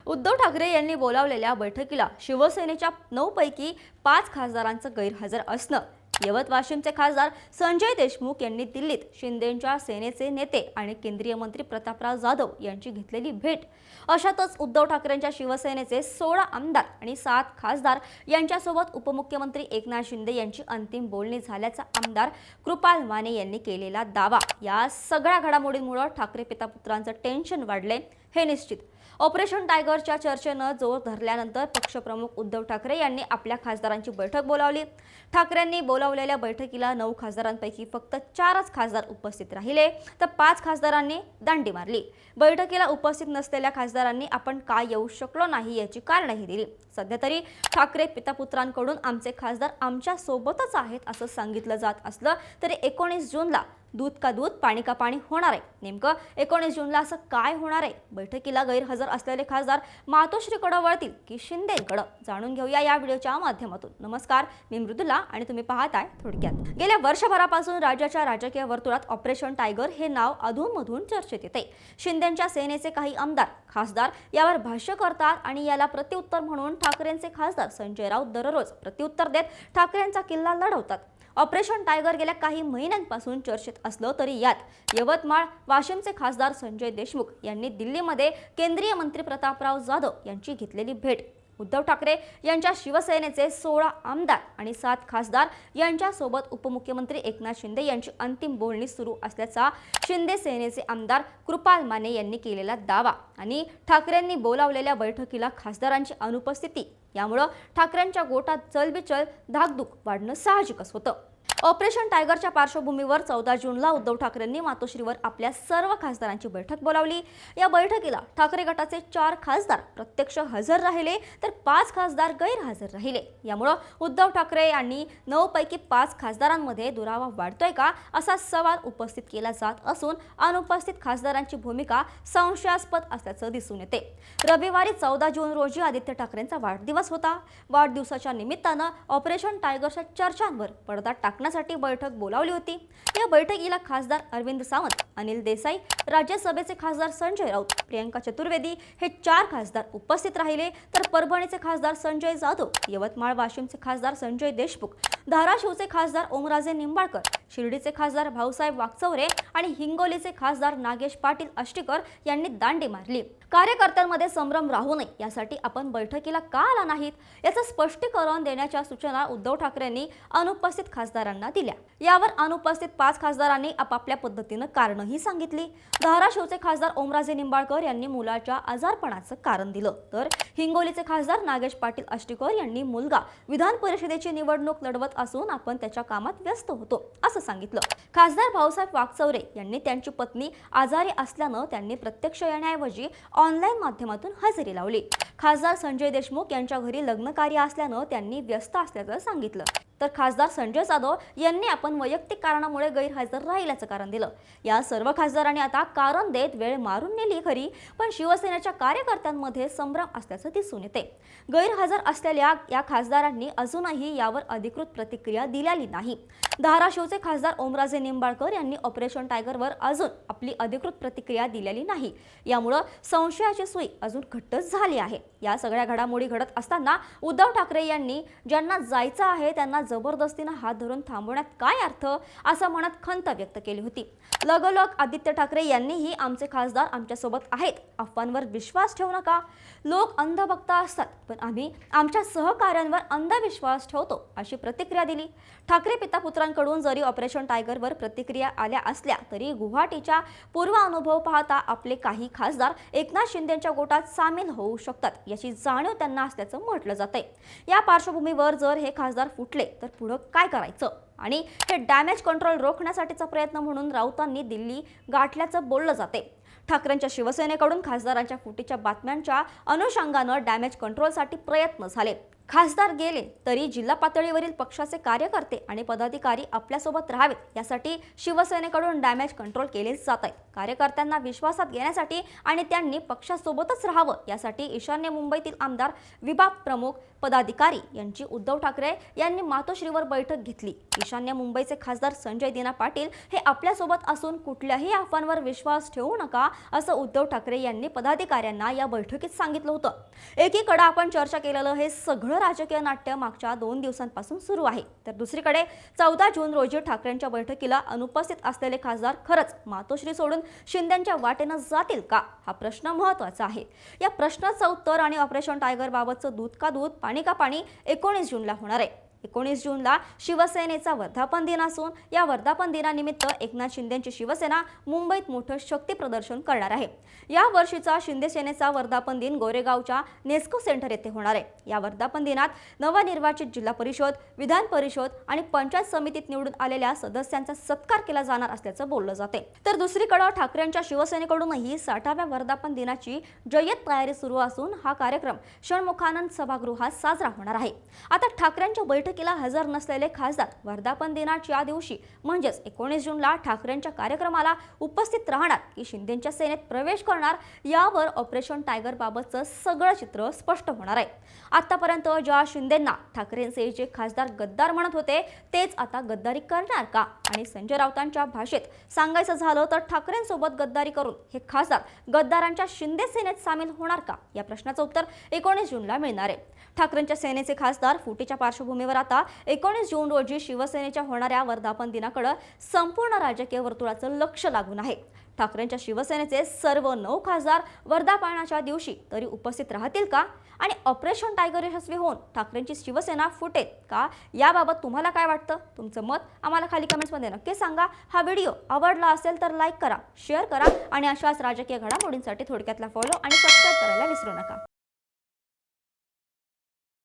उद्धव ठाकरे यांनी बोलावलेल्या बैठकीला शिवसेनेच्या 9 पैकी 5 खासदारांचं गैरहजर असणं, यवत वाशिमचे खासदार संजय देशमुख यांनी दिल्लीत शिंदेंच्या सेनेचे नेते आणि केंद्रीय मंत्री प्रतापराव जाधव यांची घेतलेली भेट, अशातच उद्धव ठाकरेंच्या शिवसेनेचे 16 आमदार आणि 7 खासदार यांच्यासोबत उपमुख्यमंत्री एकनाथ शिंदे यांची अंतिम बोलणी झाल्याचा आमदार कृपाल माने यांनी केलेला दावा, या सगळ्या घडामोडींमुळे ठाकरे पितापुत्रांचं टेन्शन वाढले हे निश्चित। ऑपरेशन टायगरच्या चर्चेनं जोर धरल्यानंतर पक्षप्रमुख उद्धव ठाकरे यांनी आपल्या खासदारांची बैठक बोलावली। ठाकरेंनी बोलावलेल्या बैठकीला 9 खासदारांपैकी फक्त 4च खासदार उपस्थित राहिले, तर 5 खासदारांनी दांडी मारली। बैठकीला उपस्थित नसलेल्या खासदारांनी आपण का येऊ शकलो नाही याची कारणंही दिली। सध्या तरी ठाकरे पितापुत्रांकडून आमचे खासदार आमच्या सोबतच आहेत असं सांगितलं जात असलं तरी 19 जूनला दूध का दूध पाणी का पाणी होणार आहे। नेमकं 19 जूनला असं काय होणार आहे? बैठकीला गैरहजर असलेले खासदार मातोश्रीकडे वळतील की शिंदेकडे? जाणून घेऊया या व्हिडिओच्या माध्यमातून। नमस्कार, मी मृदुला आणि तुम्ही पाहताय थोडक्यात। गेल्या वर्षभरापासून राज्याच्या राजकीय वर्तुळात ऑपरेशन टायगर हे नाव अधूनमधून चर्चेत येते। शिंदेंच्या सेनेचे काही आमदार खासदार यावर भाष्य करतात आणि याला प्रत्युत्तर म्हणून ठाकरेंचे खासदार संजय राऊत दररोज प्रत्युत्तर देत ठाकरेंचा किल्ला लढवतात। ऑपरेशन टायगर गेल्या काही महिन्यांपासून चर्चेत असलं तरी यात यवतमाळ वाशिमचे खासदार संजय देशमुख यांनी दिल्लीमध्ये केंद्रीय मंत्री प्रतापराव जाधव यांची घेतलेली भेट, उद्धव ठाकरे यांच्या शिवसेनेचे 16 आमदार आणि 7 खासदार यांच्यासोबत उपमुख्यमंत्री एकनाथ शिंदे यांची अंतिम बोलणी सुरू असल्याचा शिंदे सेनेचे आमदार कृपाल माने यांनी केलेला दावा आणि ठाकरेंनी बोलावलेल्या बैठकीला खासदारांची अनुपस्थिती यामुळे ठाकरेंच्या गोटात चलबिचल धाकधूक वाढणं साहजिकच होतं। ऑपरेशन टायगरच्या पार्श्वभूमीवर 14 जूनला उद्धव ठाकरेंनी मातोश्रीवर आपल्या सर्व खासदारांची बैठक बोलावली। या बैठकीला ठाकरे गटाचे 4 खासदार प्रत्यक्ष हजर राहिले तर 5 खासदार गैरहजर राहिले। यामुळे उद्धव ठाकरे यांनी 9 पैकी 5 खासदारांमध्ये दुरावा वाढतोय का असा सवाल उपस्थित केला जात असून अनुपस्थित खासदारांची भूमिका संशयास्पद असल्याचं दिसून येते। रविवारी 14 जून रोजी आदित्य ठाकरेंचा वाढदिवस होता। वाढदिवसाच्या निमित्तानं ऑपरेशन टायगरच्या चर्चांवर पडदा टाकण्यासाठी बैठक बोलावली होती। या बैठकीला खासदार अरविंद सावंत, अनिल देसाई, राज्यसभेचे खासदार संजय राऊत, प्रियंका चतुर्वेदी हे 4 खासदार उपस्थित राहिले, तर परभणीचे खासदार संजय जाधव, यवतमाळ वाशिमचे खासदार संजय देशमुख, धाराशिवचे खासदार ओमराजे निंबाळकर, शिर्डीचे खासदार भाऊसाहेब वागचौरे आणि हिंगोलीचे खासदार नागेश पाटील आष्टीकर यांनी दांडी मारली। कार्यकर्त्यांमध्ये संभ्रम राहू नये यासाठी आपण बैठकीला का आला नाहीत याचं स्पष्टीकरण देण्याच्या सूचना उद्धव ठाकरेंनी अनुपस्थित खासदारांना दिल्या। यावर अनुपस्थित 5 खासदारांनी आपापल्या पद्धतीनं कारणंही सांगितली। धाराशिवचे खासदार ओमराजे निंबाळकर यांनी मुलाच्या आजारपणाचं कारण दिलं, तर हिंगोलीचे खासदार नागेश पाटील आष्टीकर यांनी मुलगा विधान परिषदेची निवडणूक लढवत असून आपण त्याच्या कामात व्यस्त होतो असं सांगितलं। खासदार भाऊसाहेब वागचौरे यांनी त्यांची पत्नी आजारी असल्यानं त्यांनी प्रत्यक्ष येण्याऐवजी ऑनलाईन माध्यमातून हजेरी लावली। खासदार संजय देशमुख यांच्या घरी लग्न कार्य असल्यानं त्यांनी व्यस्त असल्याचं सांगितलं, तर खासदार संजय जाधव यांनी आपण वैयक्तिक कारणामुळे गैरहजर राहिल्याचं कारण दिलं। या सर्व खासदारांनी आता कारण देत वेळ मारून नेली खरी, पण शिवसेनेच्या कार्यकर्त्यांमध्ये संभ्रम असल्याचं दिसून येते। गैरहजर असलेल्या या खासदारांनी अजूनही यावर अधिकृत प्रतिक्रिया दिलेली नाही। धाराशिवचे खासदार ओमराजे निंबाळकर यांनी ऑपरेशन टायगरवर अजून आपली अधिकृत प्रतिक्रिया दिलेली नाही। यामुळे संशयाची सुई अजून घट्टच झाली आहे। या सगळ्या घडामोडी घडत असताना उद्धव ठाकरे यांनी ज्यांना जायचं आहे त्यांना जबरदस्तीने हात धरून थांबवण्यात काय अर्थ असं म्हणत खंत व्यक्त केली होती। लगोलग आदित्य ठाकरे यांनीही आमचे खासदार आमच्यासोबत आहेत, अफवांवर विश्वास ठेवू नका। लोक अंधभक्त असतात, पण आम्ही आमच्या सहकार्यांवर अंधविश्वास ठेवतो अशी प्रतिक्रिया दिली। ठाकरे पितापुत्रांकडून जरी ऑपरेशन टायगरवर प्रतिक्रिया आल्या असल्या तरी गुवाहाटीच्या पूर्व अनुभव पाहता आपले काही खासदार एकनाथ शिंदेंच्या गोटात सामील होऊ शकतात याची जाणीव त्यांना असल्याचं म्हटलं जातंय। या पार्श्वभूमीवर जर हे खासदार फुटले तर पुढे काय करायचं आणि हे डॅमेज कंट्रोल रोखण्यासाठीचा प्रयत्न म्हणून राऊतांनी दिल्ली गाठल्याचं बोललं जाते। ठाकरेंच्या शिवसेनेकडून खासदारांच्या फुटीच्या बातम्यांच्या अनुषंगानं डॅमेज कंट्रोलसाठी प्रयत्न झाले। खासदार गेले तरी जिल्हा पातळीवरील पक्षाचे कार्यकर्ते आणि पदाधिकारी आपल्यासोबत राहावेत यासाठी शिवसेनेकडून डॅमेज कंट्रोल केले जात आहेत। कार्यकर्त्यांना विश्वासात घेण्यासाठी आणि त्यांनी पक्षासोबतच राहावं यासाठी ईशान्य मुंबईतील आमदार विभाग प्रमुख पदाधिकारी यांची उद्धव ठाकरे यांनी मातोश्रीवर बैठक घेतली। ईशान्य मुंबईचे खासदार संजय दिना पाटील हे आपल्यासोबत असून कुठल्याही अफवांवर विश्वास ठेवू नका असं उद्धव ठाकरे यांनी पदाधिकाऱ्यांना या बैठकीत सांगितलं होतं। एकीकडे आपण चर्चा केलेलं हे सगळं राजकीय नाट्य मागच्या 2 दिवसांपासून सुरू आहे, तर दुसरीकडे 14 जून रोजी ठाकरेंच्या बैठकीला अनुपस्थित असलेले खासदार खरंच मातोश्री सोडून शिंदेंच्या वाटेनं जातील का हा प्रश्न महत्त्वाचा आहे। या प्रश्नाचं उत्तर आणि ऑपरेशन टायगर बाबतचं दूध का दूध पाणी का पाणी 19 जूनला होणार आहे। 19 जूनला शिवसेनेचा वर्धापन दिन असून या वर्धापन दिनानिमित्त एकनाथ शिंदेंची शिवसेना मुंबईत मोठं शक्ती प्रदर्शन करणार आहे। या वर्षीचा शिंदे सेनेचा वर्धापन दिन गोरेगावच्या नेस्को सेंटर येथे होणार आहे। या वर्धापन दिनात नवनिर्वाचित जिल्हा परिषद, विधान परिषद आणि पंचायत समितीत निवडून आलेल्या सदस्यांचा सत्कार केला जाणार असल्याचं बोललं जाते। तर दुसरीकडे ठाकरेंच्या शिवसेनेकडूनही 60व्या वर्धापन दिनाची जय्यत तयारी सुरू असून हा कार्यक्रम षण्मुखानंद सभागृहात साजरा होणार आहे। आता ठाकरेंच्या बैठकीला हजर नसलेले खासदार वर्धापन दिनाच्या दिवशी म्हणजेच 19 जूनला ठाकरेंच्या कार्यक्रमाला उपस्थित राहणार की शिंदेंच्या सेनेत प्रवेश करणार यावर ऑपरेशन टायगर बाबतचं सगळं चित्र स्पष्ट होणार आहे। आतापर्यंत ज्या शिंदेंना ठाकरेंचे जे खासदार गद्दार म्हणत होते तेच आता गद्दारी करणार का? आणि संजय राऊतांच्या भाषेत सांगायचं झालं तर ठाकरेंसोबत गद्दारी करून हे खासदार गद्दारांच्या शिंदे सेनेत सामील होणार का या प्रश्नाचं उत्तर 19 जूनला मिळणार आहे। ठाकरेंच्या सेनेचे खासदार फुटीच्या पार्श्वभूमीवर आता 19 जून रोजी शिवसेनेच्या होणाऱ्या वर्धापन दिनाकडे संपूर्ण राजकीय वर्तुळाचं लक्ष लागून आहे। ठाकरेंच्या शिवसेनेचे सर्व 9 खासदार वर्धापनाच्या दिवशी तरी उपस्थित राहतील का? आणि ऑपरेशन टायगर यशस्वी होऊन ठाकरेंची शिवसेना फुटेल का? याबाबत तुम्हाला काय वाटतं? तुमचं मत आम्हाला खाली कमेंट्समध्ये नक्की सांगा। हा व्हिडिओ आवडला असेल तर लाईक करा, शेअर करा आणि अशाच राजकीय घडामोडींसाठी थोडक्यातला फॉलो आणि सबस्क्राईब करायला विसरू नका।